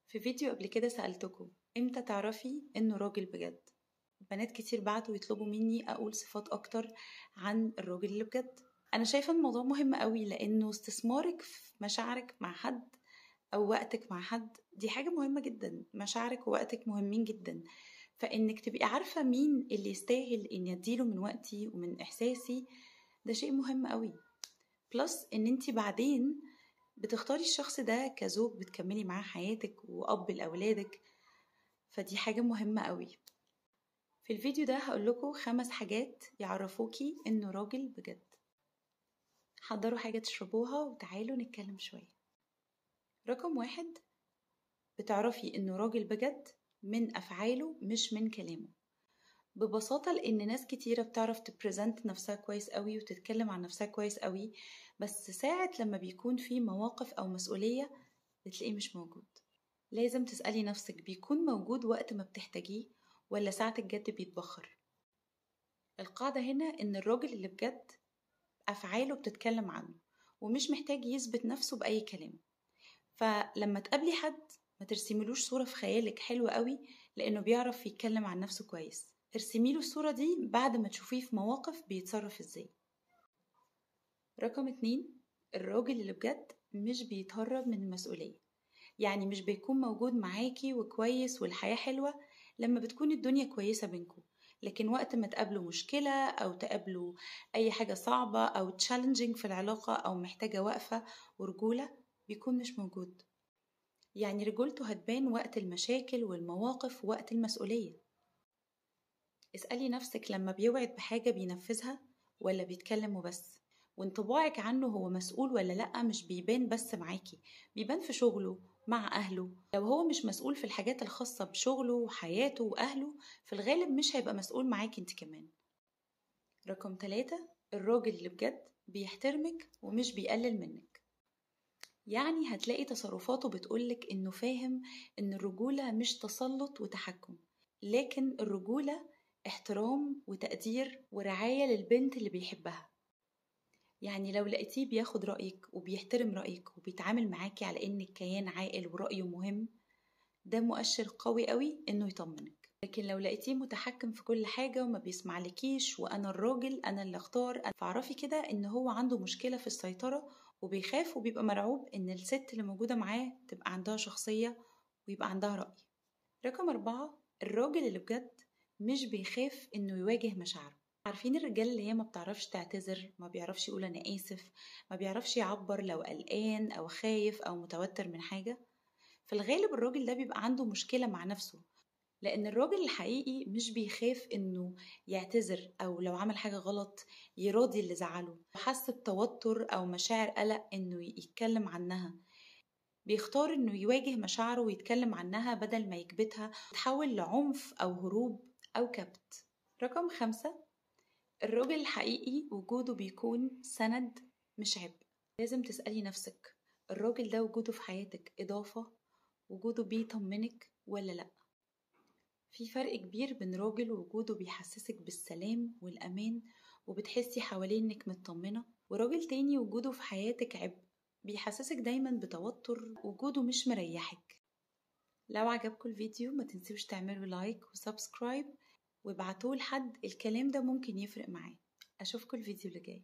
في فيديو قبل كده سألتكم امتى تعرفي انه راجل بجد. بنات كتير بعتوا يطلبوا مني اقول صفات اكتر عن الراجل اللي بجد. انا شايفة الموضوع مهم قوي لانه استثمارك في مشاعرك مع حد او وقتك مع حد دي حاجة مهمة جدا. مشاعرك ووقتك مهمين جدا، فانك تبقي عارفة مين اللي يستاهل اني اديله من وقتي ومن احساسي ده شيء مهم قوي. بلس ان انتي بعدين بتختاري الشخص ده كزوج بتكملي معاه حياتك وأب لأولادك، فدي حاجة مهمة قوي. في الفيديو ده هقول لكم 5 حاجات يعرفوكي إنه راجل بجد. حضروا حاجة تشربوها وتعالوا نتكلم شوية. رقم 1، بتعرفي إنه راجل بجد من أفعاله مش من كلامه. ببساطة لأن ناس كتيرة بتعرف تبريزنت نفسها كويس قوي وتتكلم عن نفسها كويس قوي، بس ساعة لما بيكون في مواقف أو مسؤولية بتلاقيه مش موجود. لازم تسألي نفسك بيكون موجود وقت ما بتحتاجيه ولا ساعة الجد بيتبخر. القاعدة هنا إن الراجل اللي بجد أفعاله بتتكلم عنه ومش محتاج يثبت نفسه بأي كلام. فلما تقابلي حد ما ترسميلوش صورة في خيالك حلوة قوي لأنه بيعرف يتكلم عن نفسه كويس. ارسميله الصورة دي بعد ما تشوفيه في مواقف بيتصرف ازاي. رقم 2، الراجل اللي بجد مش بيتهرب من المسؤولية. يعني مش بيكون موجود معاكي وكويس والحياة حلوة لما بتكون الدنيا كويسة بينكم، لكن وقت ما تقابلوا مشكلة أو تقابلوا أي حاجة صعبة أو تشالنجينج في العلاقة أو محتاجة وقفة ورجولة بيكون مش موجود. يعني رجولته هتبان وقت المشاكل والمواقف ووقت المسؤولية. اسألي نفسك لما بيوعد بحاجة بينفذها ولا بيتكلم وبس. وانطباعك عنه هو مسؤول ولا لأ مش بيبان بس معاكي، بيبان في شغله مع أهله. لو هو مش مسؤول في الحاجات الخاصة بشغله وحياته وأهله في الغالب مش هيبقى مسؤول معاكي انت كمان. رقم 3، الراجل اللي بجد بيحترمك ومش بيقلل منك. يعني هتلاقي تصرفاته بتقولك انه فاهم ان الرجولة مش تسلط وتحكم، لكن الرجولة احترام وتقدير ورعاية للبنت اللي بيحبها. يعني لو لقيتيه بياخد رأيك وبيحترم رأيك وبيتعامل معاكي على إنك كيان عاقل ورأيه مهم، ده مؤشر قوي قوي إنه يطمنك. لكن لو لقيتيه متحكم في كل حاجة وما بيسمعلكيش وأنا الراجل أنا اللي اختار، فاعرفي كده إن هو عنده مشكلة في السيطرة وبيخاف وبيبقى مرعوب إن الست اللي موجودة معاه تبقى عندها شخصية ويبقى عندها رأي. رقم 4، الراجل اللي بجد مش بيخاف إنه يواجه مشاعره. عارفين الرجال اللي هي ما بتعرفش تعتذر، ما بيعرفش يقول أنا آسف، ما بيعرفش يعبر لو قلقان أو خايف أو متوتر من حاجة؟ في الغالب الراجل ده بيبقى عنده مشكلة مع نفسه، لأن الراجل الحقيقي مش بيخاف إنه يعتذر أو لو عمل حاجة غلط يراضي اللي زعله. حس بتوتر أو مشاعر قلق إنه يتكلم عنها، بيختار إنه يواجه مشاعره ويتكلم عنها بدل ما يكبتها تحول لعنف أو هروب أو كبت. رقم 5، الراجل الحقيقي وجوده بيكون سند مش عبء. لازم تسألي نفسك الراجل ده وجوده في حياتك إضافة، وجوده بيطمنك ولا لأ. في فرق كبير بين راجل وجوده بيحسسك بالسلام والأمان وبتحسي حواليه إنك مطمنة، وراجل تاني وجوده في حياتك عبء بيحسسك دايما بتوتر، وجوده مش مريحك. لو عجبكم الفيديو ما تنسوش تعملوا لايك وسبسكرايب وابعتوه لحد الكلام ده ممكن يفرق معاه. أشوفكم الفيديو اللي جاي.